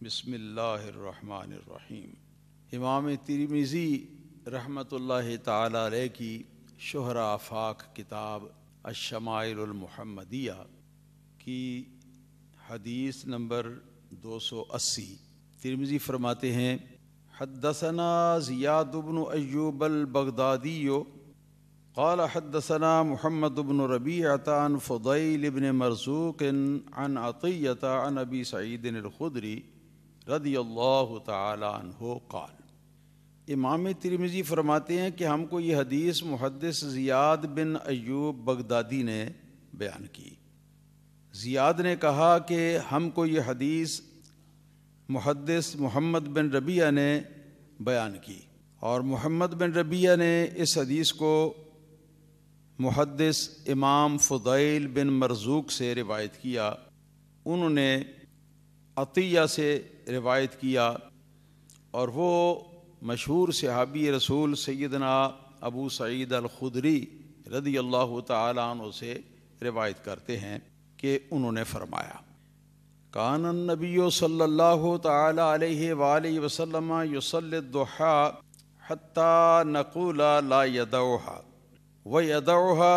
بسم اللہ الرحمن الرحیم۔ امام ترمذی رحمۃ اللہ تعالی علیہ کی شہرہ آفاق کتاب الشمائل المحمدیہ کی حدیث نمبر 280 ترمذی فرماتے ہیں حدثنا زیاد بن ایوب البغدادی قال حدثنا محمد بن ربیعۃ عن فضیل بن مرزوق عن عطیۃ عن ابی سعید الخدری رضی اللہ تعالی عنہ قال۔ امام ترمذی فرماتے ہیں کہ ہم کو یہ حدیث محدث زیاد بن ایوب بغدادی نے بیان کی۔ زیاد نے کہا کہ ہم کو یہ حدیث محدث محمد بن ربیعہ نے بیان کی، اور محمد بن ربیعہ نے اس حدیث کو محدث امام فضیل بن مرزوق سے روایت کیا، انہوں نے عطیہ سے روایت کیا، اور وہ مشہور صحابی رسول سیدنا ابو سعید الخدری رضی اللہ تعالی عنہ سے روایت کرتے ہیں کہ انہوں نے فرمایا کان النبی صلی اللہ تعالی علیہ وآلہ وسلم یصلی الضحیٰ حتی نقول لا یدعوها وَيَدَعُهَا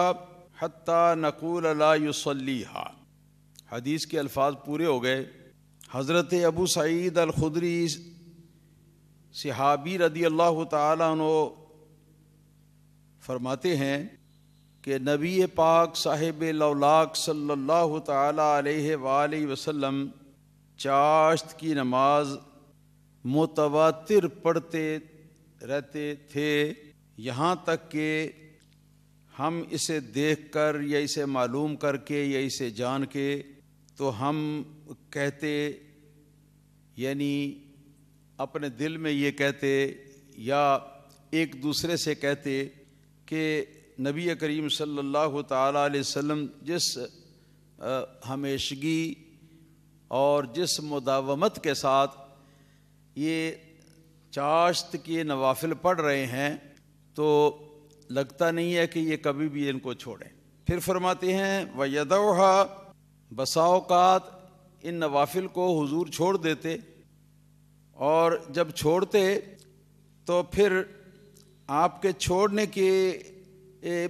حَتَّى نَقُولَ لَا يُصَلِّيهَا۔ حدیث کے الفاظ پورے ہو گئے۔ حضرت ابو سعید الخدری صحابی رضی اللہ تعالیٰ عنہ فرماتے ہیں کہ نبی پاک صاحب لولاک صلی اللہ تعالیٰ علیہ وآلہ وسلم چاشت کی نماز متواتر پڑھتے رہتے تھے، یہاں تک کہ ہم اسے دیکھ کر یا اسے معلوم کر کے یا اسے جان کے تو ہم کہتے، یعنی اپنے دل میں یہ کہتے یا ایک دوسرے سے کہتے کہ نبی کریم صلی اللہ تعالیٰ علیہ وسلم جس ہمیشگی اور جس مداومت کے ساتھ یہ چاشت کے نوافل پڑھ رہے ہیں تو لگتا نہیں ہے کہ یہ کبھی بھی ان کو چھوڑیں۔ پھر فرماتے ہیں وَيَدَعُهَا، بسا اوقات ان نوافل کو حضور چھوڑ دیتے، اور جب چھوڑتے تو پھر آپ کے چھوڑنے کے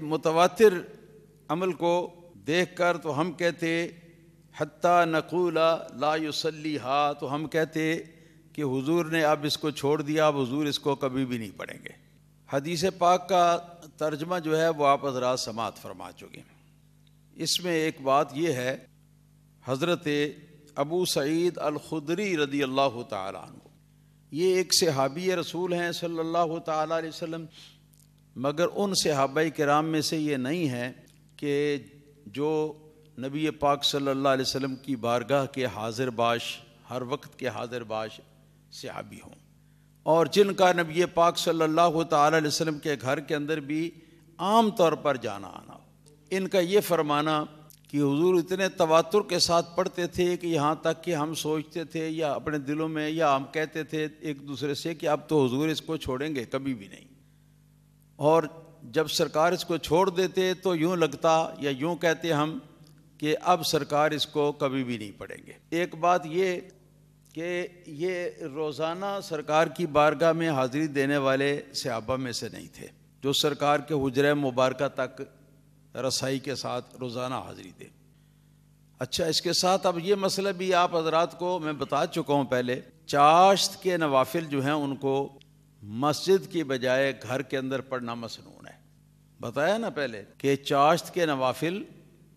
متواتر عمل کو دیکھ کر تو ہم کہتے حتیٰ نقول لا یصلیھا، تو ہم کہتے کہ حضور نے اب اس کو چھوڑ دیا، اب حضور اس کو کبھی بھی نہیں پڑھیں گے۔ حدیث پاک کا ترجمہ جو ہے وہ آپ حضرات سماعت فرما چکے۔ اس میں ایک بات یہ ہے، حضرت ابو سعید الخدری رضی اللہ تعالی عنہ یہ ایک صحابی رسول ہیں صلی اللہ تعالی علیہ وسلم، مگر ان صحابہ کرام میں سے یہ نہیں ہے کہ جو نبی پاک صلی اللہ علیہ وسلم کی بارگاہ کے حاضر باش، ہر وقت کے حاضر باش صحابی ہوں، اور جن کا نبی پاک صلی اللہ تعالی علیہ وسلم کے گھر کے اندر بھی عام طور پر جانا آنا ہو۔ ان کا یہ فرمانا کہ حضور اتنے تواتر کے ساتھ پڑھتے تھے کہ یہاں تک کہ ہم سوچتے تھے یا اپنے دلوں میں یا ہم کہتے تھے ایک دوسرے سے کہ اب تو حضور اس کو چھوڑیں گے کبھی بھی نہیں، اور جب سرکار اس کو چھوڑ دیتے تو یوں لگتا یا یوں کہتے ہم کہ اب سرکار اس کو کبھی بھی نہیں پڑھیں گے۔ ایک بات یہ کہ یہ روزانہ سرکار کی بارگاہ میں حاضری دینے والے صحابہ میں سے نہیں تھے جو سرکار کے حجرہ مبارکہ تک رسائی کے ساتھ روزانہ حاضری دے۔ اچھا، اس کے ساتھ اب یہ مسئلہ بھی آپ حضرات کو میں بتا چکا ہوں پہلے، چاشت کے نوافل جو ہیں ان کو مسجد کی بجائے گھر کے اندر پڑھنا مسنون ہے۔ بتایا نا پہلے کہ چاشت کے نوافل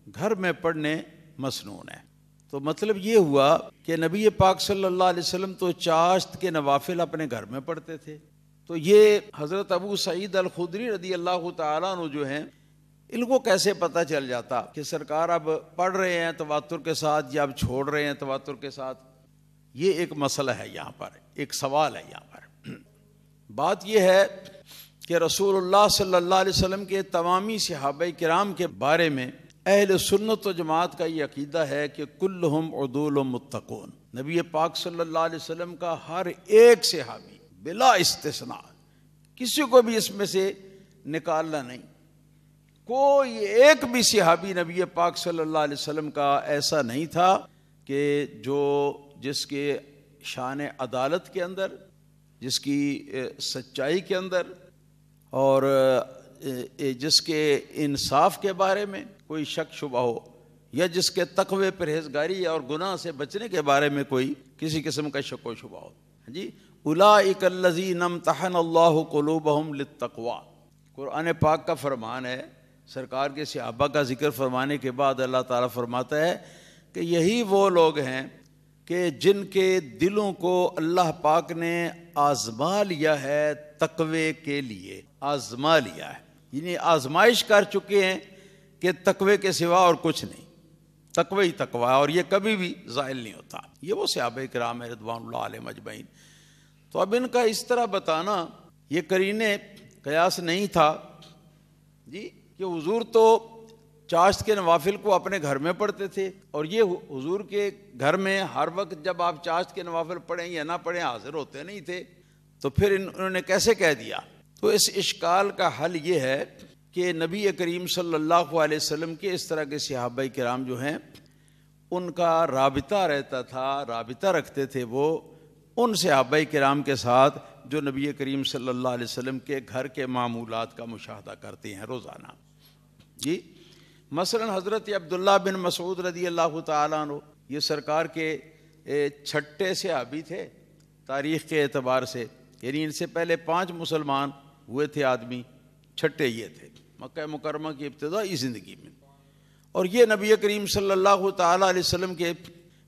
گھر میں پڑھنے مسنون ہے، تو مطلب یہ ہوا کہ نبی پاک صلی اللہ علیہ وسلم تو چاشت کے نوافل اپنے گھر میں پڑھتے تھے، تو یہ حضرت ابو سعید الخدری رضی اللہ تعالیٰ عنہ جو ہیں ان کو کیسے پتہ چل جاتا کہ سرکار اب پڑھ رہے ہیں تواتر کے ساتھ یا اب چھوڑ رہے ہیں تواتر کے ساتھ؟ یہ ایک مسئلہ ہے، یہاں پر ایک سوال ہے۔ یہاں پر بات یہ ہے کہ رسول اللہ صلی اللہ علیہ وسلم کے تمامی صحابہ کرام کے بارے میں اہل سنت و جماعت کا یہ عقیدہ ہے کہ کلہم عدول متقون، نبی پاک صلی اللہ علیہ وسلم کا ہر ایک صحابی بلا استثناء، کسی کو بھی اس میں سے نکالنا نہیں، کوئی ایک بھی صحابی نبی پاک صلی اللہ علیہ وسلم کا ایسا نہیں تھا کہ جو جس کے شان عدالت کے اندر، جس کی سچائی کے اندر، اور جس کے انصاف کے بارے میں کوئی شک شبہ ہو، یا جس کے تقوی پرہیزگاری اور گناہ سے بچنے کے بارے میں کوئی کسی قسم کا شک و شبہ ہو. جی اولئک الذین امتحن اللہ قلوبہم للتقوی. قرآن پاک کا فرمان ہے، سرکار کے صحابہ کا ذکر فرمانے کے بعد اللہ تعالیٰ فرماتا ہے کہ یہی وہ لوگ ہیں کہ جن کے دلوں کو اللہ پاک نے آزما لیا ہے تقوی کے لیے، آزما لیا ہے، یعنی آزمائش کر چکے ہیں کہ تقوی کے سوا اور کچھ نہیں، تقوی ہی تقوی ہے، اور یہ کبھی بھی زائل نہیں ہوتا. یہ وہ صحابہ کرام رضوان اللہ علیہم اجمعین. تو اب ان کا اس طرح بتانا یہ قرینے قیاس نہیں تھا جی، کہ حضور تو چاشت کے نوافل کو اپنے گھر میں پڑھتے تھے، اور یہ حضور کے گھر میں ہر وقت جب آپ چاشت کے نوافل پڑھیں یا نہ پڑھیں حاضر ہوتے نہیں تھے. تو پھر انہوں نے کیسے کہہ دیا؟ تو اس اشکال کا حل یہ ہے کہ نبی کریم صلی اللہ علیہ وسلم کے اس طرح کے صحابہ کرام جو ہیں ان کا رابطہ رہتا تھا، رابطہ رکھتے تھے وہ ان صحابہ کرام کے ساتھ جو نبی کریم صلی اللہ علیہ وسلم کے گھر کے معمولات کا مشاہدہ کرتے ہیں روزانہ. جی مثلا حضرت عبداللہ بن مسعود رضی اللہ تعالیٰ عنہ، یہ سرکار کے چھٹے صحابی تھے تاریخ کے اعتبار سے، یعنی ان سے پہلے 5 مسلمان ہوئے تھے آدمی، چھٹے یہ تھے مکہ مکرمہ کی ابتدائی زندگی میں. اور یہ نبی کریم صلی اللہ تعالیٰ علیہ وسلم کے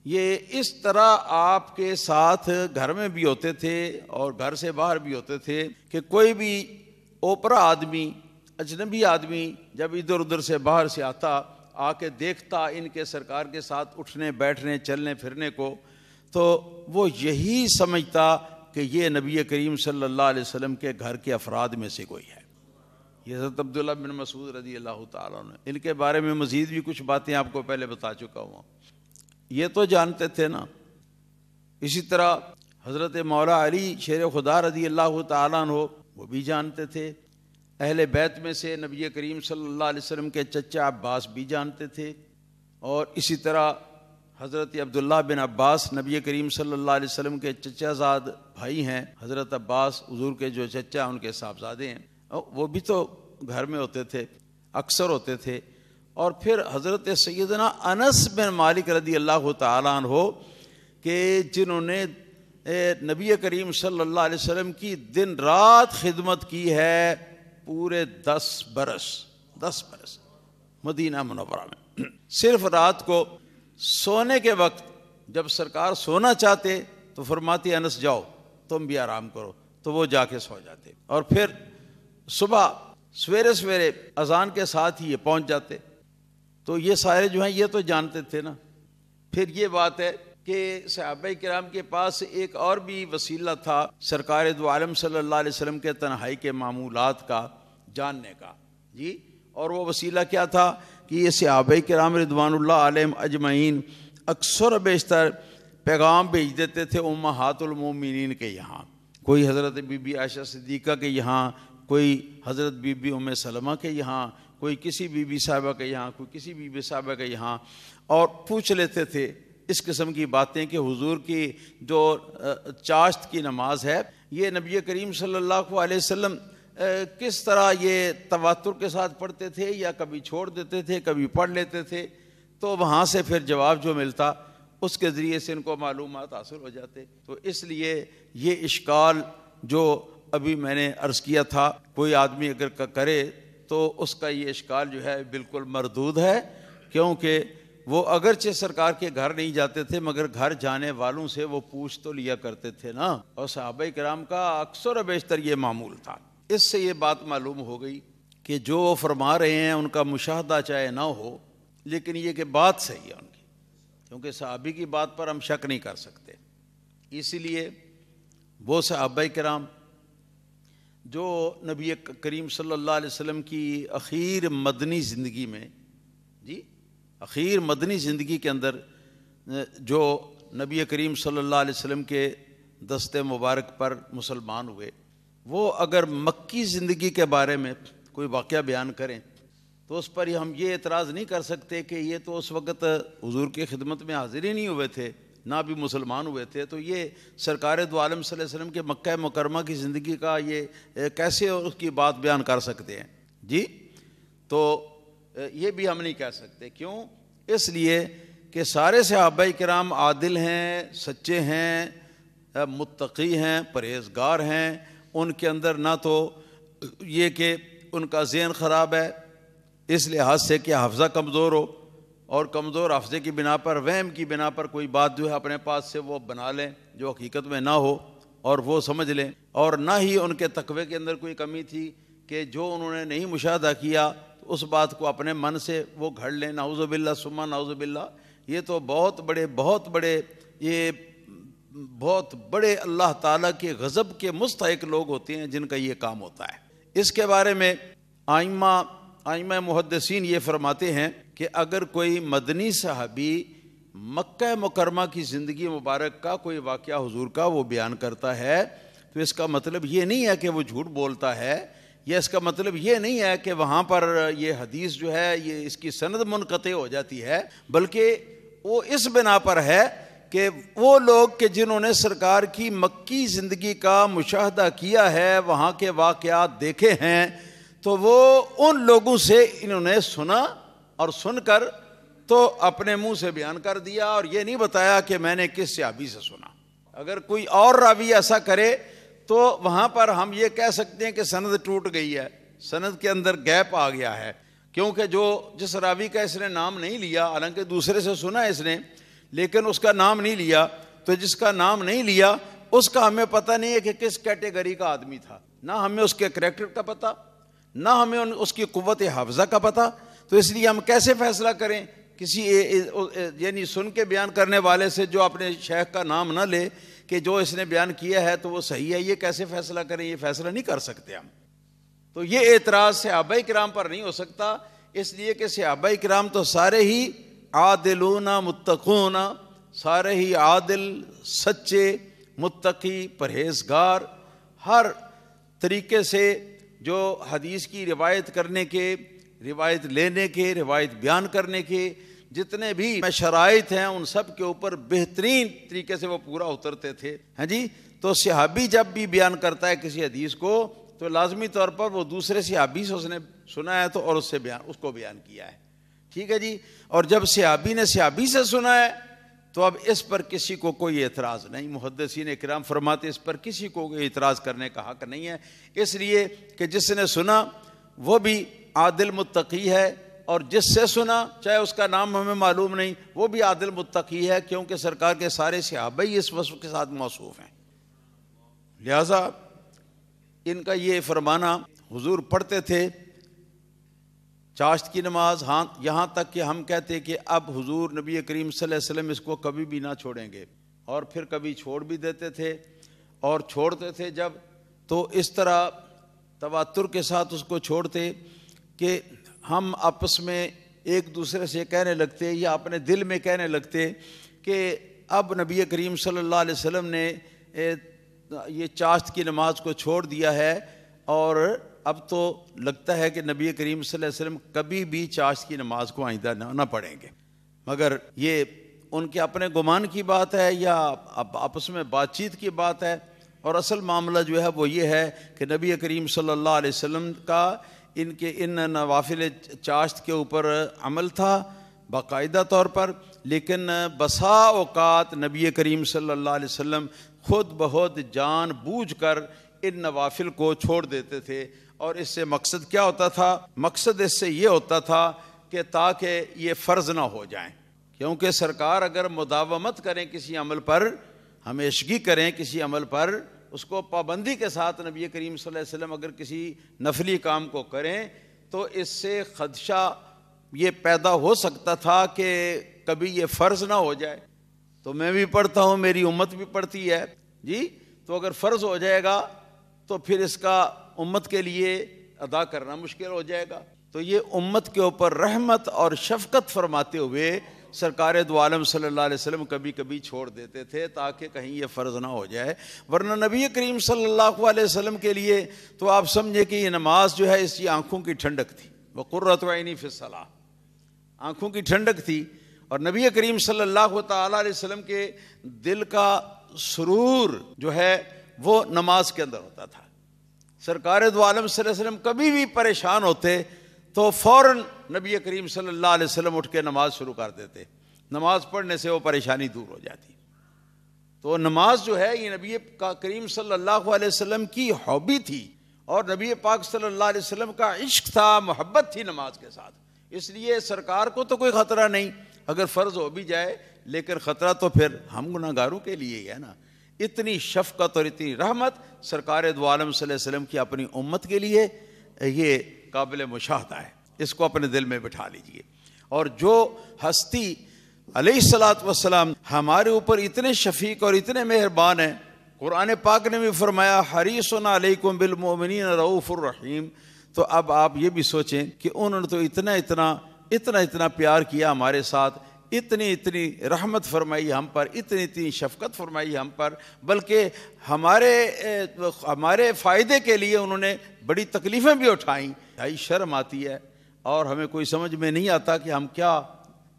یہ اس طرح آپ کے ساتھ گھر میں بھی ہوتے تھے اور گھر سے باہر بھی ہوتے تھے کہ کوئی بھی اوپرا آدمی، اجنبی آدمی جب ادھر ادھر سے باہر سے آتا، آ کے دیکھتا ان کے سرکار کے ساتھ اٹھنے بیٹھنے چلنے پھرنے کو، تو وہ یہی سمجھتا کہ یہ نبی کریم صلی اللہ علیہ وسلم کے گھر کے افراد میں سے کوئی ہے. یہ حضرت عبداللہ بن مسعود رضی اللہ تعالیٰ عنہ، ان کے بارے میں مزید بھی کچھ باتیں آپ کو پہلے بتا چکا ہوں. یہ تو جانتے تھے نا. اسی طرح حضرت مولا علی شیر خدا رضی اللہ تعالیٰ عنہ، وہ بھی جانتے تھے. اہل بیت میں سے نبی کریم صلی اللہ علیہ وسلم کے چچا عباس بھی جانتے تھے، اور اسی طرح حضرت عبداللہ بن عباس نبی کریم صلی اللہ علیہ وسلم کے چچا زاد بھائی ہیں. حضرت عباس حضور کے جو چچا ان کے صاحبزادے ہیں، وہ بھی تو گھر میں ہوتے تھے، اکثر ہوتے تھے. اور پھر حضرت سیدنا انس بن مالک رضی اللہ تعالیٰ عنہ کہ جنہوں نے نبی کریم صلی اللہ علیہ وسلم کی دن رات خدمت کی ہے، پورے 10 برس مدینہ منورہ میں. صرف رات کو سونے کے وقت جب سرکار سونا چاہتے تو فرماتے انس جاؤ تم بھی آرام کرو، تو وہ جا کے سو جاتے، اور پھر صبح سویرے اذان کے ساتھ ہی یہ پہنچ جاتے. تو یہ سارے جو ہیں یہ تو جانتے تھے نا. پھر یہ بات ہے کہ صحابہ کرام کے پاس ایک اور بھی وسیلہ تھا سرکار دو عالم صلی اللہ علیہ وسلم کے تنہائی کے معمولات کا جاننے کا. جی اور وہ وسیلہ کیا تھا کہ یہ صحابہ کرام رضوان اللہ علیہم اجمعین اکثر بیشتر پیغام بھیج دیتے تھے امہات المومنین کے یہاں، کوئی حضرت بی بی عائشہ صدیقہ کے یہاں، کوئی حضرت بی بی ام سلمہ کے یہاں، کوئی کسی بی بی صاحبہ کے یہاں، کوئی کسی بی بی صاحبہ کے یہاں، اور پوچھ لیتے تھے اس قسم کی باتیں کہ حضور کی جو چاشت کی نماز ہے یہ نبی کریم صلی اللہ علیہ وسلم کس طرح یہ تواتر کے ساتھ پڑھتے تھے، یا کبھی چھوڑ دیتے تھے کبھی پڑھ لیتے تھے. تو وہاں سے پھر جواب جو ملتا اس کے ذریعے سے ان کو معلومات حاصل ہو جاتے. تو اس لیے یہ اشکال جو ابھی میں نے عرض کیا تھا کوئی آدمی اگر کرے تو اس کا یہ اشکال جو ہے بالکل مردود ہے، کیونکہ وہ اگرچہ سرکار کے گھر نہیں جاتے تھے مگر گھر جانے والوں سے وہ پوچھ تو لیا کرتے تھے نا، اور صحابہ کرام کا اکثر و بیشتر یہ معمول تھا. اس سے یہ بات معلوم ہو گئی کہ جو وہ فرما رہے ہیں ان کا مشاہدہ چاہے نہ ہو لیکن یہ کہ بات صحیح ہے ان کی، کیونکہ صحابی کی بات پر ہم شک نہیں کر سکتے. اسی لیے وہ صحابہ کرام جو نبی کریم صلی اللہ علیہ وسلم کی اخیر مدنی زندگی میں، جی اخیر مدنی زندگی کے اندر جو نبی کریم صلی اللہ علیہ وسلم کے دست مبارک پر مسلمان ہوئے، وہ اگر مکی زندگی کے بارے میں کوئی واقعہ بیان کریں تو اس پر ہم یہ اعتراض نہیں کر سکتے کہ یہ تو اس وقت حضور کی خدمت میں حاضر ہی نہیں ہوئے تھے، نہ بھی مسلمان ہوئے تھے، تو یہ سرکار دو عالم صلی اللہ علیہ وسلم کے مکہ مکرمہ کی زندگی کا یہ کیسے اس کی بات بیان کر سکتے ہیں جی؟ تو یہ بھی ہم نہیں کہہ سکتے. کیوں؟ اس لیے کہ سارے صحابہ کرام عادل ہیں، سچے ہیں، متقی ہیں، پرہیزگار ہیں. ان کے اندر نہ تو یہ کہ ان کا ذہن خراب ہے اس لحاظ سے کہ حافظہ کمزور ہو، اور کمزور حافظے کی بنا پر، وہم کی بنا پر کوئی بات جو ہے اپنے پاس سے وہ بنا لیں جو حقیقت میں نہ ہو اور وہ سمجھ لیں. اور نہ ہی ان کے تقوی کے اندر کوئی کمی تھی کہ جو انہوں نے نہیں مشاہدہ کیا تو اس بات کو اپنے من سے وہ گھڑ لیں. نعوذ باللہ ثم نعوذ باللہ. یہ تو بہت بڑے اللہ تعالیٰ کے غضب کے مستحق لوگ ہوتے ہیں جن کا یہ کام ہوتا ہے. اس کے بارے میں آئمہ محدثین یہ فرماتے ہیں کہ اگر کوئی مدنی صحابی مکہ مکرمہ کی زندگی مبارک کا کوئی واقعہ حضور کا وہ بیان کرتا ہے تو اس کا مطلب یہ نہیں ہے کہ وہ جھوٹ بولتا ہے، یا اس کا مطلب یہ نہیں ہے کہ وہاں پر یہ حدیث جو ہے یہ اس کی سند منقطع ہو جاتی ہے، بلکہ وہ اس بنا پر ہے کہ وہ لوگ کہ جنہوں نے سرکار کی مکی زندگی کا مشاہدہ کیا ہے، وہاں کے واقعات دیکھے ہیں، تو وہ ان لوگوں سے انہوں نے سنا اور سن کر تو اپنے منہ سے بیان کر دیا، اور یہ نہیں بتایا کہ میں نے کس صحابی سے سنا. اگر کوئی اور راوی ایسا کرے تو وہاں پر ہم یہ کہہ سکتے ہیں کہ سند ٹوٹ گئی ہے، سند کے اندر گیپ آ گیا ہے، کیونکہ جس راوی کا اس نے نام نہیں لیا، حالانکہ دوسرے سے سنا اس نے لیکن اس کا نام نہیں لیا، تو جس کا نام نہیں لیا اس کا ہمیں پتہ نہیں ہے کہ کس کیٹیگری کا آدمی تھا، نہ ہمیں اس کے کریکٹر کا پتہ، نہ ہمیں اس کی قوت حافظہ کا پتہ. تو اس لیے ہم کیسے فیصلہ کریں کسی یعنی سن کے بیان کرنے والے سے جو اپنے شیخ کا نام نہ لے کہ جو اس نے بیان کیا ہے تو وہ صحیح ہے؟ یہ کیسے فیصلہ کریں؟ یہ فیصلہ نہیں کر سکتے ہم. تو یہ اعتراض صحابہ کرام پر نہیں ہو سکتا، اس لیے کہ صحابہ کرام تو سارے ہی عادلون متقون، سارے ہی عادل، سچے، متقی، پرہیزگار، ہر طریقے سے جو حدیث کی روایت کرنے کے، روایت لینے کے، روایت بیان کرنے کے جتنے بھی شرائط ہیں ان سب کے اوپر بہترین طریقے سے وہ پورا اترتے تھے. ہاں جی. تو صحابی جب بھی بیان کرتا ہے کسی حدیث کو تو لازمی طور پر وہ دوسرے صحابی سے اس نے سنا ہے تو اور اس کو بیان کیا ہے. ٹھیک ہے جی. اور جب صحابی نے صحابی سے سنا ہے تو اب اس پر کسی کو کوئی اعتراض نہیں. محدثین کرام فرماتے اس پر کسی کو کوئی اعتراض کرنے کا حق نہیں ہے، اس لیے کہ جس نے سنا وہ بھی عادل متقی ہے، اور جس سے سنا چاہے اس کا نام ہمیں معلوم نہیں وہ بھی عادل متقی ہے، کیونکہ سرکار کے سارے صحابہ ہی اس وصف کے ساتھ موصوف ہیں. لہذا ان کا یہ فرمانا حضور پڑھتے تھے چاشت کی نماز، ہاں یہاں تک کہ ہم کہتے کہ اب حضور نبی کریم صلی اللہ علیہ وسلم اس کو کبھی بھی نہ چھوڑیں گے، اور پھر کبھی چھوڑ بھی دیتے تھے، اور چھوڑتے تھے جب تو اس طرح تواتر کے ساتھ اس کو چھوڑتے کہ ہم آپس میں ایک دوسرے سے کہنے لگتے یا اپنے دل میں کہنے لگتے کہ اب نبی کریم صلی اللہ علیہ وسلم نے یہ چاشت کی نماز کو چھوڑ دیا ہے، اور اب تو لگتا ہے کہ نبی کریم صلی اللہ علیہ وسلم کبھی بھی چاشت کی نماز کو آئندہ نہ پڑھیں گے. مگر یہ ان کے اپنے گمان کی بات ہے یا آپس میں بات چیت کی بات ہے، اور اصل معاملہ جو ہے وہ یہ ہے کہ نبی کریم صلی اللہ علیہ وسلم کا ان نوافل چاشت کے اوپر عمل تھا باقاعدہ طور پر، لیکن بسا اوقات نبی کریم صلی اللہ علیہ وسلم خود بخود جان بوجھ کر ان نوافل کو چھوڑ دیتے تھے. اور اس سے مقصد کیا ہوتا تھا؟ مقصد اس سے یہ ہوتا تھا کہ تاکہ یہ فرض نہ ہو جائیں، کیونکہ سرکار اگر مداومت کریں کسی عمل پر، ہمیشگی کریں کسی عمل پر، اس کو پابندی کے ساتھ نبی کریم صلی اللہ علیہ وسلم اگر کسی نفلی کام کو کریں تو اس سے خدشہ یہ پیدا ہو سکتا تھا کہ کبھی یہ فرض نہ ہو جائے. تو میں بھی پڑھتا ہوں، میری امت بھی پڑھتی ہے جی، تو اگر فرض ہو جائے گا تو پھر اس کا امت کے لیے ادا کرنا مشکل ہو جائے گا. تو یہ امت کے اوپر رحمت اور شفقت فرماتے ہوئے سرکار دو عالم صلی اللہ علیہ وسلم کبھی کبھی چھوڑ دیتے تھے تاکہ کہیں یہ فرض نہ ہو جائے. ورنہ نبی کریم صلی اللہ علیہ وسلم کے لیے تو آپ سمجھے کہ یہ نماز جو ہے اس کی آنکھوں کی ٹھنڈک تھی. وقرۃ عینی فی الصلاۃ، آنکھوں کی ٹھنڈک تھی. اور نبی کریم صلی اللہ تعالیٰ علیہ وسلم کے دل کا سرور جو ہے وہ نماز کے اندر ہوتا تھا۔ سرکار دو عالم صلی اللہ علیہ وسلم کبھی بھی پریشان ہوتے تو فوراً نبی کریم صلی اللہ علیہ وسلم اٹھ کے نماز شروع کر دیتے، نماز پڑھنے سے وہ پریشانی دور ہو جاتی۔ تو نماز جو ہے یہ نبی کریم صلی اللہ علیہ وسلم کی ہابی تھی، اور نبی پاک صلی اللہ علیہ وسلم کا عشق تھا، محبت تھی نماز کے ساتھ۔ اس لیے سرکار کو تو کوئی خطرہ نہیں اگر فرض ہو بھی جائے، لیکن خطرہ تو پھر ہم گناہ گاروں کے لیے ہی ہے نا۔ اتنی شفقت اور اتنی رحمت سرکار دو عالم صلی اللہ علیہ وسلم کی اپنی امت کے لیے، یہ قابل مشاہدہ ہے، اس کو اپنے دل میں بٹھا لیجئے۔ اور جو ہستی علیہ الصلوۃ والسلام ہمارے اوپر اتنے شفیق اور اتنے مہربان ہیں، قرآن پاک نے بھی فرمایا حریص علیکم بالمؤمنین رؤوف الرحیم، تو اب آپ یہ بھی سوچیں کہ انہوں نے تو اتنا پیار کیا ہمارے ساتھ، اتنی رحمت فرمائی ہم پر، اتنی شفقت فرمائی ہم پر، بلکہ ہمارے فائدے کے لیے انہوں نے بڑی تکلیفیں بھی اٹھائیں۔ شرم آتی ہے اور ہمیں کوئی سمجھ میں نہیں آتا کہ ہم کیا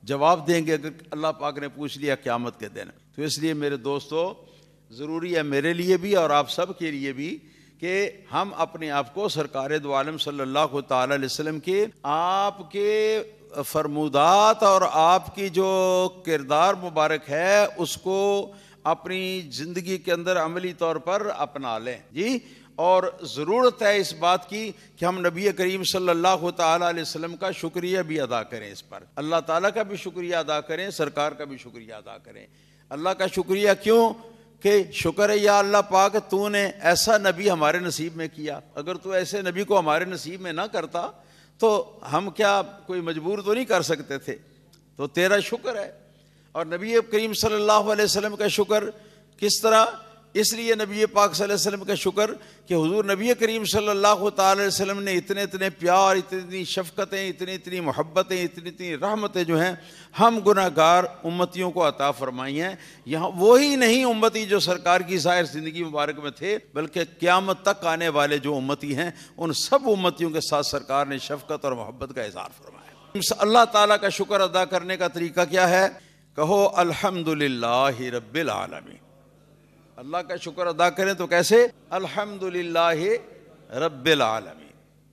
جواب دیں گے اگر اللہ پاک نے پوچھ لیا قیامت کے دن۔ تو اس لیے میرے دوستو، ضروری ہے میرے لیے بھی اور آپ سب کے لیے بھی کہ ہم اپنے آپ کو سرکار دو عالم صلی اللہ تعالی علیہ وسلم کے آپ کے فرمودات اور آپ کی جو کردار مبارک ہے اس کو اپنی زندگی کے اندر عملی طور پر اپنا لیں جی۔ اور ضرورت ہے اس بات کی کہ ہم نبی کریم صلی اللہ تعالی علیہ وسلم کا شکریہ بھی ادا کریں، اس پر اللہ تعالیٰ کا بھی شکریہ ادا کریں، سرکار کا بھی شکریہ ادا کریں۔ اللہ کا شکریہ کیوں کہ شکر ہے یا اللہ پاک تو نے ایسا نبی ہمارے نصیب میں کیا، اگر تو ایسے نبی کو ہمارے نصیب میں نہ کرتا تو ہم کیا کوئی مجبور تو نہیں کر سکتے تھے، تو تیرا شکر ہے۔ اور نبی کریم صلی اللہ علیہ وسلم کا شکر کس طرح؟ اس لیے نبی پاک صلی اللہ علیہ وسلم کا شکر کہ حضور نبی کریم صلی اللہ تعالی علیہ وسلم نے اتنے پیار، اتنی شفقتیں، اتنی محبتیں، اتنی رحمتیں جو ہیں ہم گناہ گار امتیوں کو عطا فرمائی ہیں۔ یہاں وہی نہیں امتی جو سرکار کی ظاہر زندگی مبارک میں تھے، بلکہ قیامت تک آنے والے جو امتی ہیں ان سب امتیوں کے ساتھ سرکار نے شفقت اور محبت کا اظہار فرمایا۔ اللہ تعالیٰ کا شکر ادا کرنے کا طریقہ کیا ہے؟ کہو الحمدللہ رب العالمین۔ اللہ کا شکر ادا کریں تو کیسے؟ الحمدللہ رب العالمین،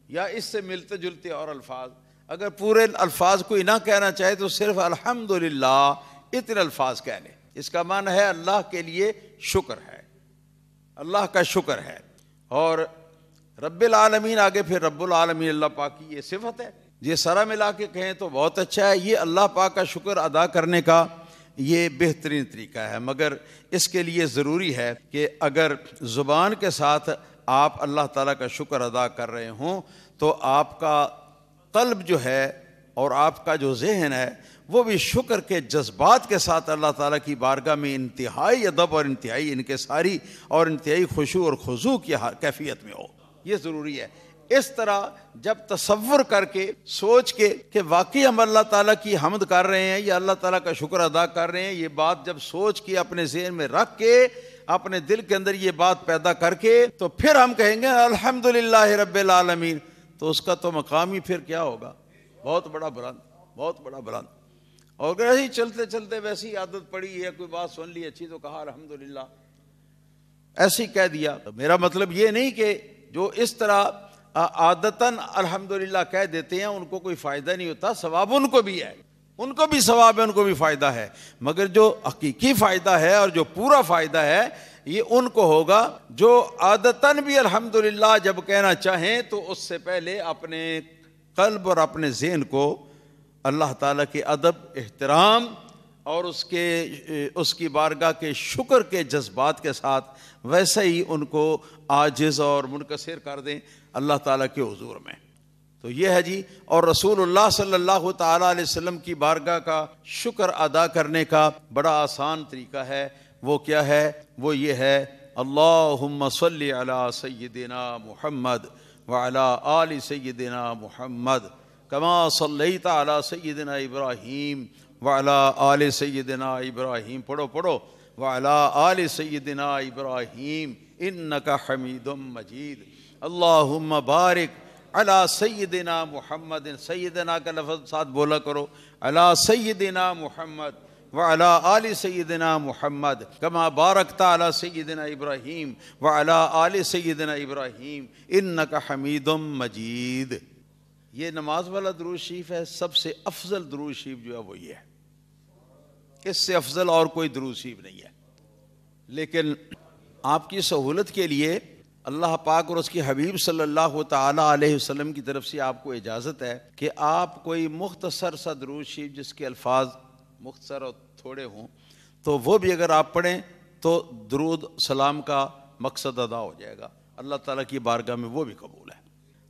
یا اس سے ملتے جلتے اور الفاظ، اگر پورے الفاظ کوئی نہ کہنا چاہے تو صرف الحمدللہ اتنے الفاظ کہہ لیں۔ اس کا معنی ہے اللہ کے لیے شکر ہے، اللہ کا شکر ہے۔ اور رب العالمین آگے پھر رب العالمین اللہ پاک کی یہ صفت ہے، یہ سارا ملا کے کہیں تو بہت اچھا ہے۔ یہ اللہ پاک کا شکر ادا کرنے کا یہ بہترین طریقہ ہے، مگر اس کے لیے ضروری ہے کہ اگر زبان کے ساتھ آپ اللہ تعالیٰ کا شکر ادا کر رہے ہوں تو آپ کا قلب جو ہے اور آپ کا جو ذہن ہے وہ بھی شکر کے جذبات کے ساتھ اللہ تعالیٰ کی بارگاہ میں انتہائی ادب اور انتہائی انکساری اور انتہائی خشوع اور خضوع کی کیفیت میں ہو، یہ ضروری ہے۔ اس طرح جب تصور کر کے سوچ کے کہ واقعی ہم اللہ تعالیٰ کی حمد کر رہے ہیں یا اللہ تعالیٰ کا شکر ادا کر رہے ہیں، یہ بات جب سوچ کے اپنے ذہن میں رکھ کے اپنے دل کے اندر یہ بات پیدا کر کے تو پھر ہم کہیں گے الحمدللہ رب العالمین، تو اس کا تو مقام ہی پھر کیا ہوگا؟ بہت بڑا بلند، بہت بڑا بلند۔ اور اگر ایسے چلتے چلتے ویسی عادت پڑی ہے، کوئی بات سن لی اچھی تو کہا الحمدللہ، ایسے ہی کہہ دیا، تو میرا مطلب یہ نہیں کہ جو اس طرح عادتاً الحمدللہ کہہ دیتے ہیں ان کو کوئی فائدہ نہیں ہوتا، ثواب ان کو بھی ہے، ان کو بھی ثواب ہے، ان کو بھی فائدہ ہے، مگر جو حقیقی فائدہ ہے اور جو پورا فائدہ ہے یہ ان کو ہوگا جو عادتاً بھی الحمدللہ جب کہنا چاہیں تو اس سے پہلے اپنے قلب اور اپنے ذہن کو اللہ تعالیٰ کے ادب، احترام اور اس کی بارگاہ کے شکر کے جذبات کے ساتھ ویسے ہی ان کو عاجز اور منکسر کر دیں اللہ تعالیٰ کے حضور میں۔ تو یہ ہے جی، اور رسول اللہ صلی اللہ تعالیٰ علیہ وسلم کی بارگاہ کا شکر ادا کرنے کا بڑا آسان طریقہ ہے، وہ کیا ہے؟ وہ یہ ہے اللہم صلی علی سیدنا محمد وعلی آل سیدنا محمد کما صلیت علی سیدنا ابراہیم وعلی آل سیدنا ابراہیم، پڑھو وعلی آل سیدنا ابراہیم انک حمید مجید، اللہم بارک علی سیدنا محمد، سیدنا کا لفظ ساتھ بولا کرو، علی سیدنا محمد وعلی آل سیدنا محمد کما بارکت علی سیدنا ابراہیم وعلی آل سیدنا ابراہیم انک حمید مجید۔ یہ نماز والا درود شریف ہے، سب سے افضل درود شریف جو ہے وہ یہ ہے، اس سے افضل اور کوئی درود شریف نہیں ہے۔ لیکن آپ کی سہولت کے لیے اللہ پاک اور اس کے حبیب صلی اللہ تعالی علیہ وسلم کی طرف سے آپ کو اجازت ہے کہ آپ کوئی مختصر سا درود شریف جس کے الفاظ مختصر اور تھوڑے ہوں تو وہ بھی اگر آپ پڑھیں تو درود سلام کا مقصد ادا ہو جائے گا، اللہ تعالیٰ کی بارگاہ میں وہ بھی قبول ہے۔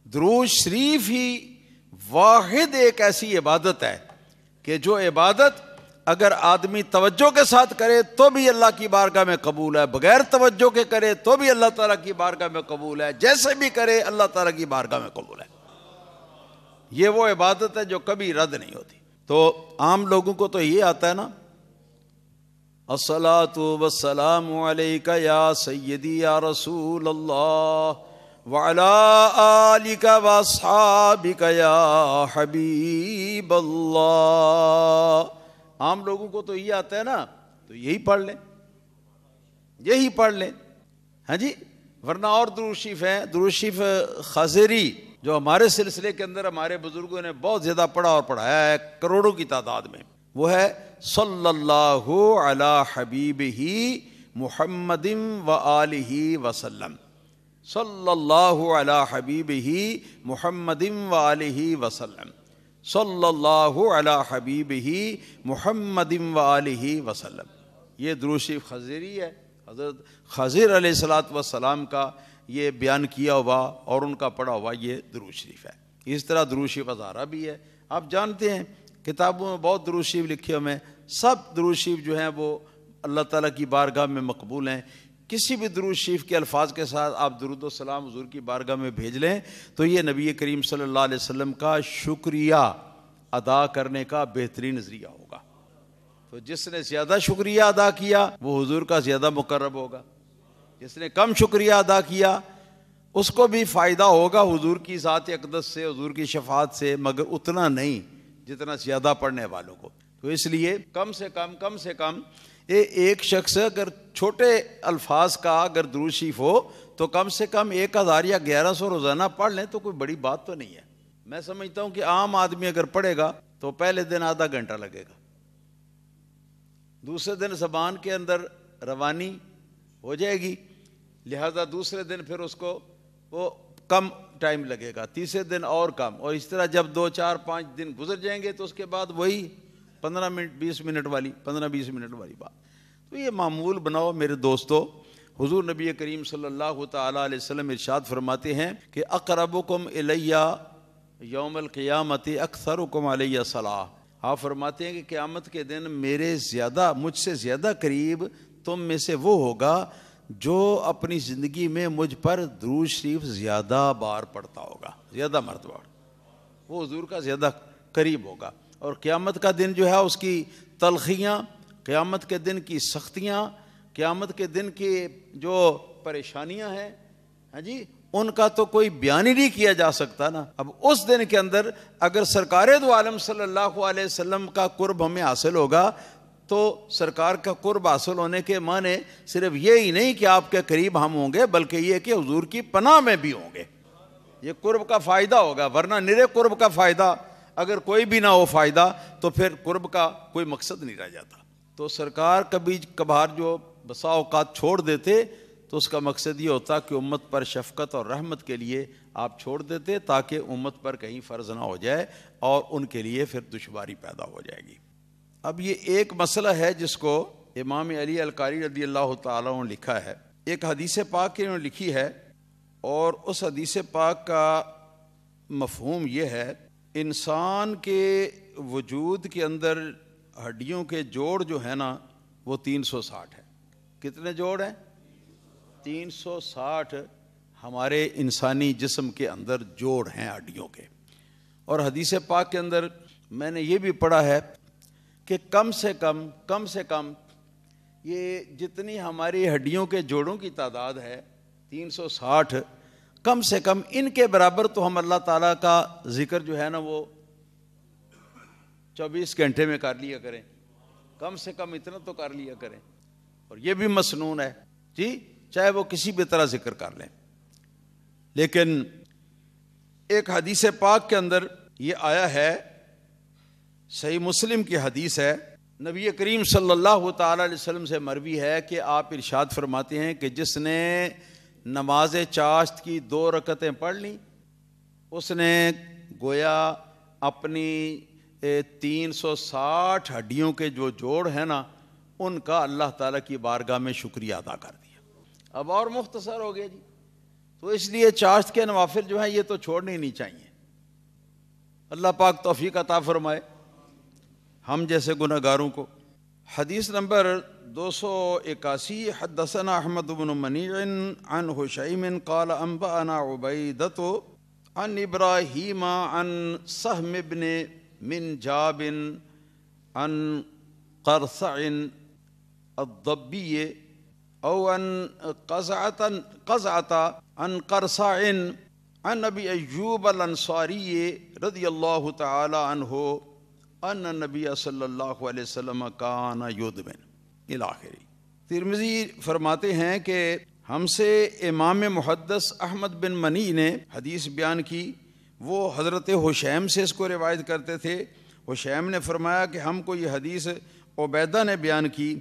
درود شریف ہی واحد ایک ایسی عبادت ہے کہ جو عبادت اگر آدمی توجہ کے ساتھ کرے تو بھی اللہ کی بارگاہ میں قبول ہے، بغیر توجہ کے کرے تو بھی اللہ تعالیٰ کی بارگاہ میں قبول ہے، جیسے بھی کرے اللہ تعالیٰ کی بارگاہ میں قبول ہے۔ یہ وہ عبادت ہے جو کبھی رد نہیں ہوتی۔ تو عام لوگوں کو تو یہ آتا ہے نا، الصلاۃ والسلام علیک یا سیدی یا رسول اللہ وعلی آلک واصحابک یا حبیب اللہ۔ عام لوگوں کو تو یہ آتا ہے نا، تو یہی پڑھ لیں، یہی پڑھ لیں، ہاں جی۔ ورنہ اور درود شریف ہیں، درود شریف خضری جو ہمارے سلسلے کے اندر ہمارے بزرگوں نے بہت زیادہ پڑھا اور پڑھایا ہے کروڑوں کی تعداد میں، وہ ہے صلی اللہ علی حبیبہ محمد و آلہ وسلم، صلی اللہ علی حبیبہ محمد و آلہ وسلم، صلی اللہ علی حبیبہ محمد و آلہ وسلم۔ یہ درود شریف خضری ہے، حضرت خضر علیہ الصلوۃ والسلام کا یہ بیان کیا ہوا اور ان کا پڑھا ہوا یہ درود شریف ہے۔ اس طرح درود شریف ہزارہ بھی ہے، آپ جانتے ہیں کتابوں میں بہت درود شریف لکھے ہوئے ہیں، سب درود شریف جو ہیں وہ اللہ تعالیٰ کی بارگاہ میں مقبول ہیں۔ کسی بھی درود شریف کے الفاظ کے ساتھ آپ درود و سلام حضور کی بارگاہ میں بھیج لیں تو یہ نبی کریم صلی اللہ علیہ وسلم کا شکریہ ادا کرنے کا بہترین ذریعہ ہوگا۔ تو جس نے زیادہ شکریہ ادا کیا وہ حضور کا زیادہ مقرب ہوگا، جس نے کم شکریہ ادا کیا اس کو بھی فائدہ ہوگا حضور کی ذات اقدس سے، حضور کی شفاعت سے، مگر اتنا نہیں جتنا زیادہ پڑھنے والوں کو۔ تو اس لیے کم سے کم ایک شخص اگر چھوٹے الفاظ کا اگر درود شریف ہو تو کم سے کم 1000 یا 1100 روزانہ پڑھ لیں تو کوئی بڑی بات تو نہیں ہے۔ میں سمجھتا ہوں کہ عام آدمی اگر پڑھے گا تو پہلے دن آدھا گھنٹہ لگے گا، دوسرے دن زبان کے اندر روانی ہو جائے گی، لہذا دوسرے دن پھر اس کو وہ کم ٹائم لگے گا، تیسرے دن اور کم، اور اس طرح جب 2 4 5 دن گزر جائیں گے تو اس کے بعد وہی 15 منٹ 20 منٹ والی بات۔ تو یہ معمول بناؤ میرے دوستو۔ حضور نبی کریم صلی اللہ تعالی علیہ وسلم ارشاد فرماتے ہیں کہ اقربکم الیہ یوم القیامت اکثرکم علیہ صلاۃ۔ آپ فرماتے ہیں کہ قیامت کے دن مجھ سے زیادہ قریب تم میں سے وہ ہوگا جو اپنی زندگی میں مجھ پر درود شریف زیادہ بار پڑھتا ہوگا، زیادہ مرتبہ، وہ حضور کا زیادہ قریب ہوگا۔ اور قیامت کا دن جو ہے اس کی تلخیاں، قیامت کے دن کی سختیاں، قیامت کے دن کی جو پریشانیاں ہیں، ہاں جی، ان کا تو کوئی بیان ہی نہیں کیا جا سکتا نا۔ اب اس دن کے اندر اگر سرکار دو عالم صلی اللہ علیہ وسلم کا قرب ہمیں حاصل ہوگا تو سرکار کا قرب حاصل ہونے کے معنی صرف یہ ہی نہیں کہ آپ کے قریب ہم ہوں گے، بلکہ یہ کہ حضور کی پناہ میں بھی ہوں گے۔ یہ قرب کا فائدہ ہوگا، ورنہ نرے قرب کا فائدہ اگر کوئی بھی نہ ہو فائدہ تو پھر قرب کا کوئی مقصد نہیں رہ جاتا۔ تو سرکار کبھی کبھار جو بسا اوقات چھوڑ دیتے تو اس کا مقصد یہ ہوتا کہ امت پر شفقت اور رحمت کے لیے آپ چھوڑ دیتے تاکہ امت پر کہیں فرض نہ ہو جائے اور ان کے لیے پھر دشواری پیدا ہو جائے گی۔ اب یہ ایک مسئلہ ہے جس کو امام علی القاری رضی اللہ تعالیٰ عنہ نے لکھا ہے، ایک حدیث پاک انہوں نے لکھی ہے، اور اس حدیث پاک کا مفہوم یہ ہے، انسان کے وجود کے اندر ہڈیوں کے جوڑ جو ہے نا وہ 360 ہے۔ کتنے جوڑ ہیں؟ 360 ہمارے انسانی جسم کے اندر جوڑ ہیں ہڈیوں کے۔ اور حدیث پاک کے اندر میں نے یہ بھی پڑھا ہے کہ کم سے کم یہ جتنی ہماری ہڈیوں کے جوڑوں کی تعداد ہے 360، کم سے کم ان کے برابر تو ہم اللہ تعالیٰ کا ذکر جو ہے نا وہ 24 گھنٹے میں کر لیا کریں، کم سے کم اتنا تو کر لیا کریں، اور یہ بھی مسنون ہے جی، چاہے وہ کسی بھی طرح ذکر کر لیں۔ لیکن ایک حدیث پاک کے اندر یہ آیا ہے، صحیح مسلم کی حدیث ہے، نبی کریم صلی اللہ تعالی علیہ وسلم سے مروی ہے کہ آپ ارشاد فرماتے ہیں کہ جس نے نماز چاشت کی 2 رکعتیں پڑھ لیں، اس نے گویا اپنی 360 ہڈیوں کے جو جوڑ ہیں نا، ان کا اللہ تعالیٰ کی بارگاہ میں شکریہ ادا کر دیا۔ اب اور مختصر ہو گیا جی، تو اس لیے چاشت کے نوافل جو ہیں یہ تو چھوڑنے نہیں چاہیے۔ اللہ پاک توفیق عطا فرمائے ہم جیسے گناہگاروں کو۔ حدیث نمبر 281، حدثنا احمد بن منیع عن حشیم قال انبأنا عبیدۃ عن ابراہیم عن سہم بن منجاب عن قرصع الضبی او عن قزعة عن قرصع عن ابی ایوب الانصاری رضی اللہ تعالی عنہ ان النبی صلی اللہ علیہ وسلم کان یدمن الی آخری۔ ترمذی فرماتے ہیں کہ ہم سے امام محدث احمد بن منی نے حدیث بیان کی، وہ حضرت حشیم سے اس کو روایت کرتے تھے۔ حشیم نے فرمایا کہ ہم کو یہ حدیث عبیدہ نے بیان کی،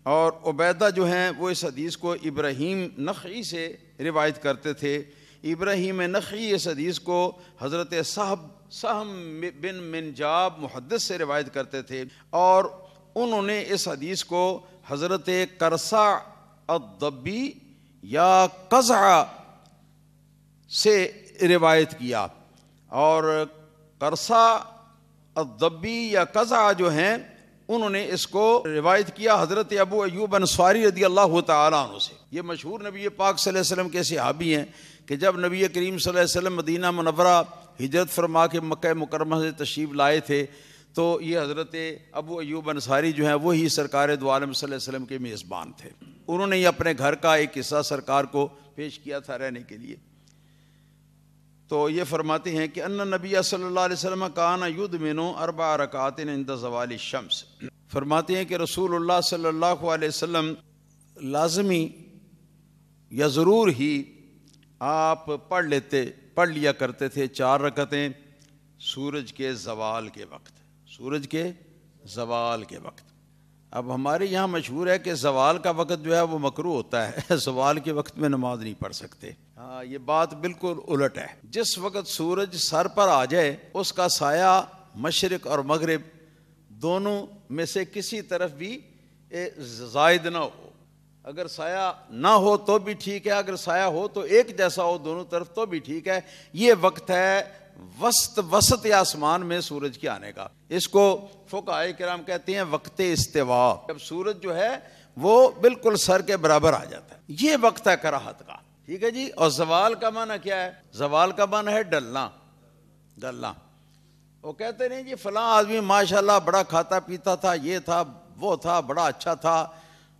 اور عبیدہ جو ہیں وہ اس حدیث کو ابراہیم نخعی سے روایت کرتے تھے۔ ابراہیم نخعی اس حدیث کو حضرت سہم بن منجاب محدث سے روایت کرتے تھے، اور انہوں نے اس حدیث کو حضرت قرصع الضبی یا قزعہ سے روایت کیا، اور قرصع الضبی یا قزعہ جو ہیں انہوں نے اس کو روایت کیا حضرت ابو ایوب انصاری رضی اللہ تعالیٰ عنہ سے۔ یہ مشہور نبی پاک صلی اللہ علیہ وسلم کے صحابی ہیں کہ جب نبی کریم صلی اللہ علیہ وسلم مدینہ منورہ ہجرت فرما کے مکہ مکرمہ سے تشریف لائے تھے، تو یہ حضرت ابو ایوب انصاری جو ہیں وہی سرکار دو عالم صلی اللہ علیہ وسلم کے میزبان تھے۔ انہوں نے اپنے گھر کا ایک حصہ سرکار کو پیش کیا تھا رہنے کے لیے۔ تو یہ فرماتے ہیں کہ ان نبی صلی اللہ علیہ وسلم کان یدمن 4 رکعات عند زوال الشمس، فرماتے ہیں کہ رسول اللہ صلی اللہ علیہ وسلم لازمی یا ضرور ہی آپ پڑھ لیا کرتے تھے 4 رکعتیں سورج کے زوال کے وقت، سورج کے زوال کے وقت۔ اب ہمارے یہاں مشہور ہے کہ زوال کا وقت جو ہے وہ مکروہ ہوتا ہے، زوال کے وقت میں نماز نہیں پڑھ سکتے۔ ہاں، یہ بات بالکل الٹ ہے۔ جس وقت سورج سر پر آ جائے اس کا سایہ مشرق اور مغرب دونوں میں سے کسی طرف بھی زائد نہ ہو۔ اگر سایہ نہ ہو تو بھی ٹھیک ہے، اگر سایہ ہو تو ایک جیسا ہو دونوں طرف تو بھی ٹھیک ہے۔ یہ وقت ہے وسط آسمان میں سورج کے آنے کا۔ اس کو فقہاء کرام کہتے ہیں وقت استوا، جب سورج جو ہے وہ بالکل سر کے برابر آ جاتا ہے، یہ وقت ہے کراہت کا، ٹھیک ہے جی۔ اور زوال کا معنی کیا ہے؟ زوال کا معنی ہے ڈلنا۔ وہ کہتے نہیں جی فلاں آدمی ماشاءاللہ بڑا کھاتا پیتا تھا، یہ تھا وہ تھا، بڑا اچھا تھا،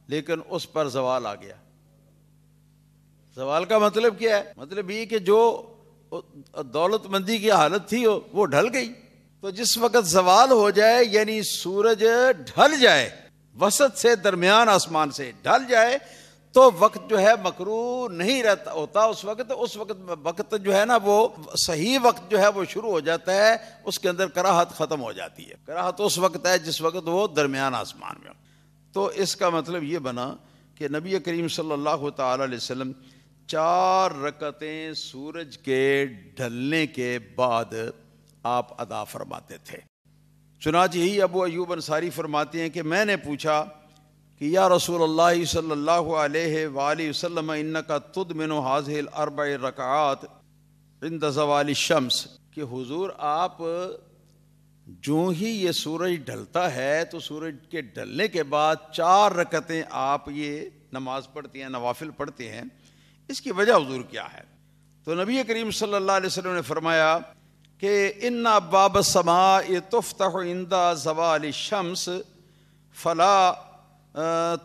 لیکن اس پر زوال آ گیا۔ زوال کا مطلب کیا ہے؟ مطلب یہ کہ جو دولت مندی کی حالت تھی وہ ڈھل گئی۔ تو جس وقت زوال ہو جائے یعنی سورج ڈھل جائے، وسط سے درمیان آسمان سے ڈھل جائے، تو وقت جو ہے مکروہ نہیں رہتا ہوتا اس وقت جو ہے نا وہ صحیح وقت جو ہے وہ شروع ہو جاتا ہے، اس کے اندر کراہت ختم ہو جاتی ہے۔ کراہت اس وقت ہے جس وقت وہ درمیان آسمان میں ہو۔ تو اس کا مطلب یہ بنا کہ نبی کریم صلی اللہ تعالی علیہ وسلم 4 رکعتیں سورج کے ڈھلنے کے بعد آپ ادا فرماتے تھے۔ چنانچہ ہی ابو ایوب انصاری فرماتے ہیں کہ میں نے پوچھا کہ یا رسول اللہ صلی اللہ علیہ وآلہ وسلم انک تدمن هذه ال4 رکعات عند زوال الشمس، کہ حضور آپ جو ہی یہ سورج ڈھلتا ہے تو سورج کے ڈھلنے کے بعد 4 رکعتیں آپ یہ نماز پڑھتے ہیں، نوافل پڑھتے ہیں، اس کی وجہ حضور کیا ہے؟ تو نبی کریم صلی اللہ علیہ وسلم نے فرمایا کہ ان ابواب السماء تفتح عند زوال الشمس فلا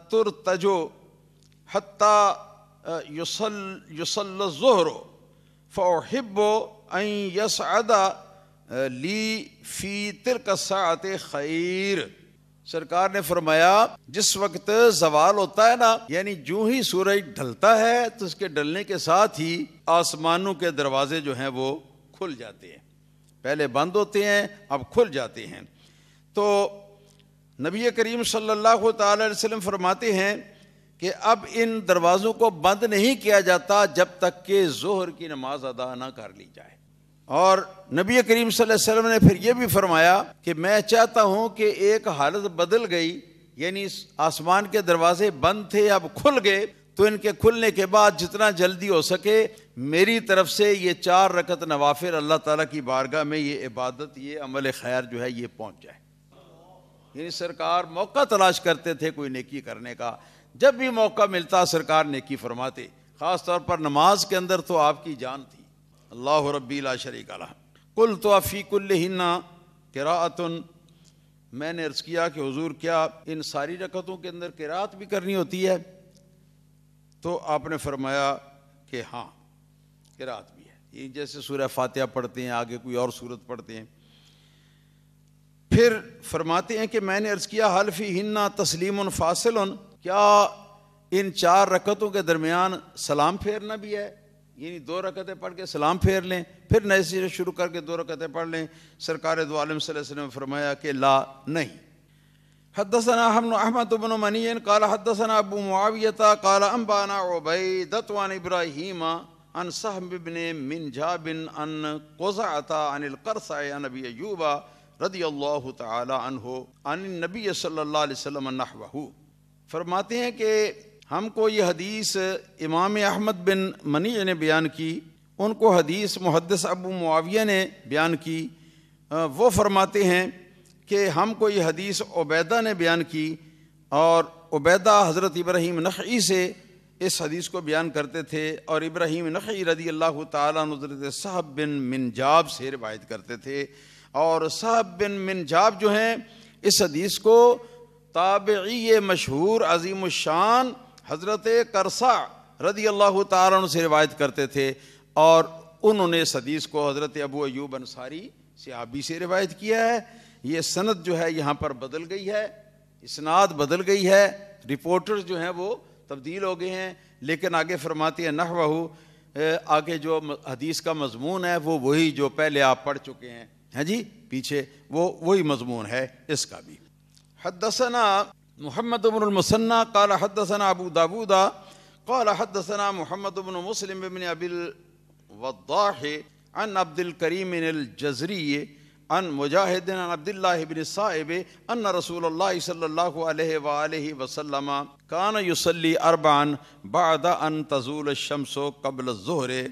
ترتجو حتى يصل الظهر فأحب ان يسعد لی فی تلک الساعۃ خیر. سرکار نے فرمایا جس وقت زوال ہوتا ہے نا، یعنی جو ہی سورج ڈھلتا ہے تو اس کے ڈھلنے کے ساتھ ہی آسمانوں کے دروازے جو ہیں وہ کھل جاتے ہیں. پہلے بند ہوتے ہیں، اب کھل جاتے ہیں. تو نبی کریم صلی اللہ تعالی علیہ وسلم فرماتے ہیں کہ اب ان دروازوں کو بند نہیں کیا جاتا جب تک کہ ظہر کی نماز ادا نہ کر لی جائے. اور نبی کریم صلی اللہ علیہ وسلم نے پھر یہ بھی فرمایا کہ میں چاہتا ہوں کہ ایک حالت بدل گئی، یعنی آسمان کے دروازے بند تھے اب کھل گئے، تو ان کے کھلنے کے بعد جتنا جلدی ہو سکے میری طرف سے یہ 4 رکعت نوافل اللہ تعالیٰ کی بارگاہ میں یہ عبادت، یہ عمل خیر جو ہے یہ پہنچ جائے. یعنی سرکار موقع تلاش کرتے تھے کوئی نیکی کرنے کا، جب بھی موقع ملتا سرکار نیکی فرماتے. خاص طور پر نماز کے اندر تو آپ کی جان تھی. اللہ ربی لا شریک لہ. قلت فی کلہن قراءۃ، میں نے عرض کیا کہ حضور کیا ان ساری رکعتوں کے اندر قراءت بھی کرنی ہوتی ہے؟ تو آپ نے فرمایا کہ ہاں قراءت بھی ہے. یہ جیسے سورہ فاتحہ پڑھتے ہیں، آگے کوئی اور سورت پڑھتے ہیں. پھر فرماتے ہیں کہ میں نے عرض کیا حل فیہن تسلیم فاصل، کیا ان 4 رکعتوں کے درمیان سلام پھیرنا بھی ہے؟ یعنی 2 رکعتیں پڑھ کے سلام پھیر لیں پھر نئے سے شروع کر کے 2 رکعتیں پڑھ لیں؟ سرکار دو عالم صلی اللہ علیہ وسلم نے فرمایا کہ لا، نہیں. حدثنا احمد بن منی قال حدثنا ابو معاویہ قال انبانا عبیدۃ عن ابراہیم عن سہم بن منجاب عن قزعۃ عن القرصع عن ابی ایوب رضی اللہ تعالی عنہ عن النبی صلی اللہ علیہ وسلم نحوہ. فرماتے ہیں کہ ہم کو یہ حدیث امام احمد بن منیع نے بیان کی، ان کو حدیث محدث ابو معاویہ نے بیان کی. وہ فرماتے ہیں کہ ہم کو یہ حدیث عبیدہ نے بیان کی، اور عبیدہ حضرت ابراہیم نخعی سے اس حدیث کو بیان کرتے تھے، اور ابراہیم نخعی رضی اللہ تعالیٰ عنہ حضرت صہب بن منجاب سے روایت کرتے تھے. اور صہب بن منجاب جو ہیں اس حدیث کو تابعی مشہور عظیم الشان حضرت قرصع رضی اللہ تعالیٰ عنہ سے روایت کرتے تھے، اور انہوں نے اس حدیث کو حضرت ابو ایوب انصاری صحابی سے روایت کیا ہے. یہ سند جو ہے یہاں پر بدل گئی ہے، اسناد بدل گئی ہے، رپورٹرز جو ہیں وہ تبدیل ہو گئے ہیں، لیکن آگے فرماتے ہیں نحوہ، آگے جو حدیث کا مضمون ہے وہ وہی جو پہلے آپ پڑھ چکے ہیں، ہاں جی پیچھے وہ وہی مضمون ہے اس کا بھی. حدثنا محمد بن المثنى قال حدثنا ابو داود قال حدثنا محمد بن مسلم بن ابي الوضاح عن عبد الكريم الجزري عن مجاهد عن عبد الله بن الصائب ان رسول الله صلى الله عليه واله وسلم كان يصلي 4 بعد ان تزول الشمس قبل الظهر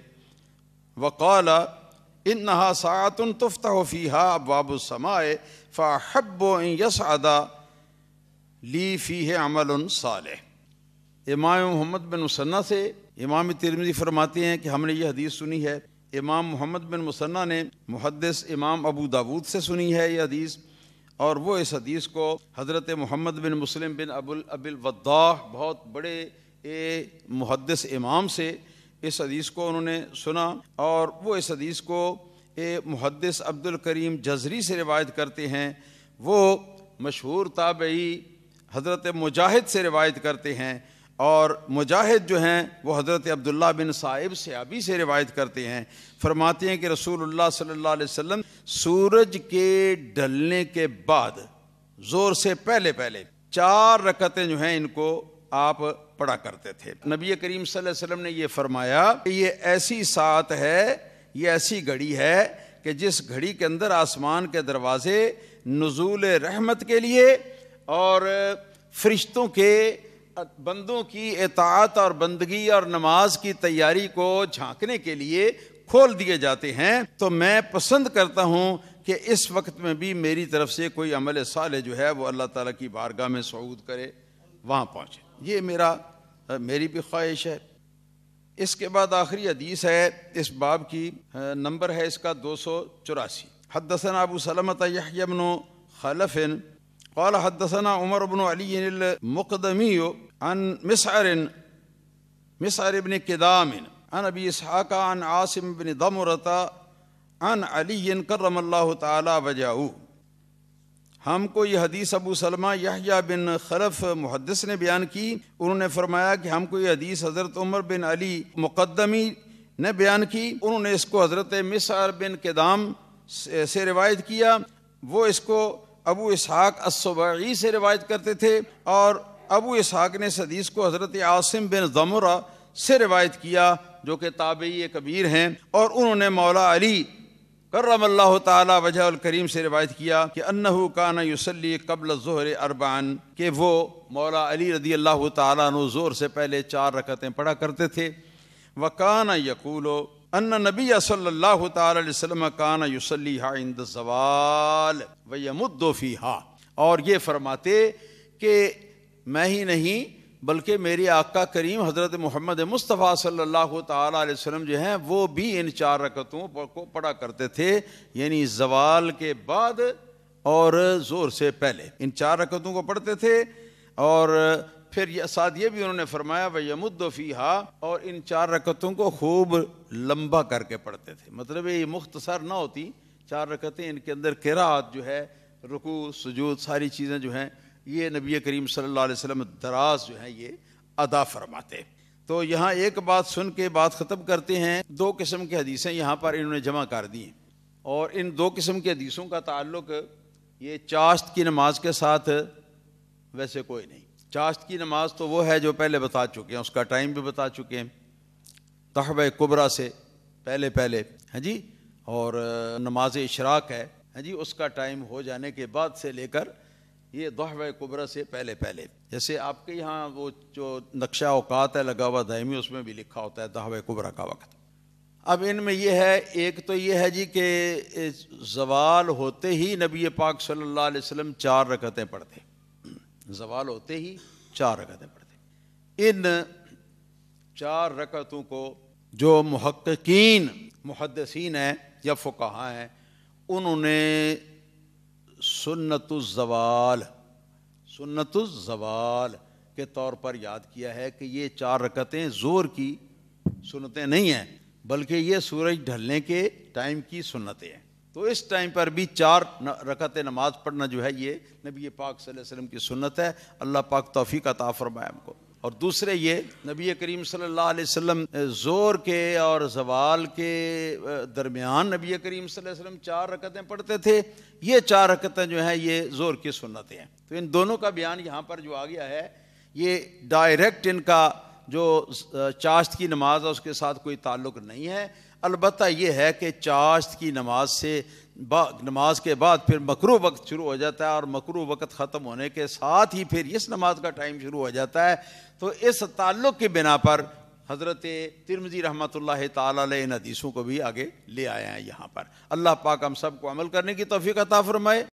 وقال انها ساعة تفتح فيها ابواب السماء فاحب ان يصعد لی فیہ عمل صالح. امام محمد بن مثنیٰ سے امام ترمذی فرماتے ہیں کہ ہم نے یہ حدیث سنی ہے. امام محمد بن مثنیٰ نے محدث امام ابو داود سے سنی ہے یہ حدیث، اور وہ اس حدیث کو حضرت محمد بن مسلم بن ابی الوضاح بہت بڑے محدث امام سے اس حدیث کو انہوں نے سنا، اور وہ اس حدیث کو محدث عبد الکریم جزری سے روایت کرتے ہیں. وہ مشہور تابعی حضرت مجاہد سے روایت کرتے ہیں، اور مجاہد جو ہیں وہ حضرت عبداللہ بن صائب صحابی سے روایت کرتے ہیں. فرماتے ہیں کہ رسول اللہ صلی اللہ علیہ وسلم سورج کے ڈھلنے کے بعد زور سے پہلے 4 رکعتیں جو ہیں ان کو آپ پڑھا کرتے تھے. نبی کریم صلی اللہ علیہ وسلم نے یہ فرمایا کہ یہ ایسی ساعت ہے، یہ ایسی گھڑی ہے کہ جس گھڑی کے اندر آسمان کے دروازے نزول رحمت کے لیے اور فرشتوں کے بندوں کی اطاعت اور بندگی اور نماز کی تیاری کو جھانکنے کے لیے کھول دیے جاتے ہیں. تو میں پسند کرتا ہوں کہ اس وقت میں بھی میری طرف سے کوئی عمل صالح جو ہے وہ اللہ تعالیٰ کی بارگاہ میں صعود کرے، وہاں پہنچے. یہ میری بھی خواہش ہے. اس کے بعد آخری حدیث ہے اس باب کی، نمبر ہے اس کا 284. حدثنا ابو سلمۃ یحیی بن خلف قال حدثنا عمر بن علی المقدمی عن مسعر بن کدام عن ابی اسحاق عن عاصم بن ضمرۃ عن علی کرم اللہ تعالی وجہہ. ہم کو یہ حدیث ابو سلمہ یحییٰ بن خلف محدث نے بیان کی. انہوں نے فرمایا کہ ہم کو یہ حدیث حضرت عمر بن علی مقدمی نے بیان کی. انہوں نے اس کو حضرت مسعر بن کدام سے روایت کیا. وہ اس کو ابو اسحاق السباعی سے روایت کرتے تھے، اور ابو اسحاق نے اس حدیث کو حضرت عاصم بن ضمرہ سے روایت کیا جو کہ تابعی کبیر ہیں، اور انہوں نے مولا علی کرم اللہ تعالی وجہ الکریم سے روایت کیا کہ انہ کان یصلی قبل الظہر اربعا، کہ وہ مولا علی رضی اللہ تعالیٰ عنہ ظہر سے پہلے 4 رکعتیں پڑھا کرتے تھے. وکان یقول ان نبی صلی اللہ تعالی علیہ وسلم کان یصلیھا عند الزوال ویمد فیھا، اور یہ فرماتے کہ میں ہی نہیں بلکہ میرے آقا کریم حضرت محمد مصطفیٰ صلی اللہ تعالیٰ علیہ وسلم جو ہیں وہ بھی ان 4 رکعتوں کو پڑھا کرتے تھے، یعنی زوال کے بعد اور ظہر سے پہلے ان 4 رکعتوں کو پڑھتے تھے. اور پھر ساتھ یہ بھی انہوں نے فرمایا وَيَمُدُّ فِيهَا، اور ان 4 رکعتوں کو خوب لمبا کر کے پڑھتے تھے. مطلب یہ مختصر نہ ہوتی 4 رکعتیں، ان کے اندر قرات جو ہے، رکوع سجود ساری چیزیں جو ہیں یہ نبی کریم صلی اللہ علیہ وسلم دراز جو ہیں یہ ادا فرماتے. تو یہاں ایک بات سن کے بات ختم کرتے ہیں. 2 قسم کی حدیثیں یہاں پر انہوں نے جمع کر دی ہیں، اور ان 2 قسم کی حدیثوں کا تعلق یہ چاشت کی نماز کے ساتھ ویسے کوئی نہیں. چاشت کی نماز تو وہ ہے جو پہلے بتا چکے ہیں، اس کا ٹائم بھی بتا چکے ہیں، تحوہ کبریٰ سے پہلے ہاں جی، اور نماز اشراق ہے ہاں جی، اس کا ٹائم ہو جانے کے بعد سے لے کر یہ تحوہ کبریٰ سے پہلے. جیسے آپ کے یہاں وہ جو نقشہ اوقات ہے لگا ہوا دائمی، اس میں بھی لکھا ہوتا ہے تحوہ کبریٰ کا وقت. اب ان میں یہ ہے، ایک تو یہ ہے جی کہ زوال ہوتے ہی نبی پاک صلی اللہ علیہ وسلم 4 رکعتیں پڑھتے، زوال ہوتے ہی 4 رکعتیں پڑھتے. ان 4 رکعتوں کو جو محققین محدثین ہیں یا فقہاء ہیں انہوں نے سنت الزوال کے طور پر یاد کیا ہے کہ یہ 4 رکعتیں ظہر کی سنتیں نہیں ہیں، بلکہ یہ سورج ڈھلنے کے ٹائم کی سنتیں ہیں. تو اس ٹائم پر بھی 4 رکعتیں نماز پڑھنا جو ہے یہ نبی پاک صلی اللہ علیہ وسلم کی سنت ہے. اللہ پاک توفیق عطا فرمائے ہم کو. اور دوسرے یہ نبی کریم صلی اللہ علیہ وسلم ظہر کے اور زوال کے درمیان نبی کریم صلی اللہ علیہ وسلم 4 رکعتیں پڑھتے تھے. یہ 4 رکعتیں جو ہیں یہ ظہر کی سنتیں ہیں. تو ان دونوں کا بیان یہاں پر جو آ گیا ہے یہ ڈائریکٹ ان کا جو چاشت کی نماز ہے اس کے ساتھ کوئی تعلق نہیں ہے. البتہ یہ ہے کہ چاشت کی نماز کے بعد پھر مکروہ وقت شروع ہو جاتا ہے، اور مکروہ وقت ختم ہونے کے ساتھ ہی پھر اس نماز کا ٹائم شروع ہو جاتا ہے. تو اس تعلق کی بنا پر حضرت ترمذی رحمۃ اللہ تعالی علیہ ان حدیثوں کو بھی آگے لے آئے ہیں یہاں پر. اللہ پاک ہم سب کو عمل کرنے کی توفیق عطا فرمائے.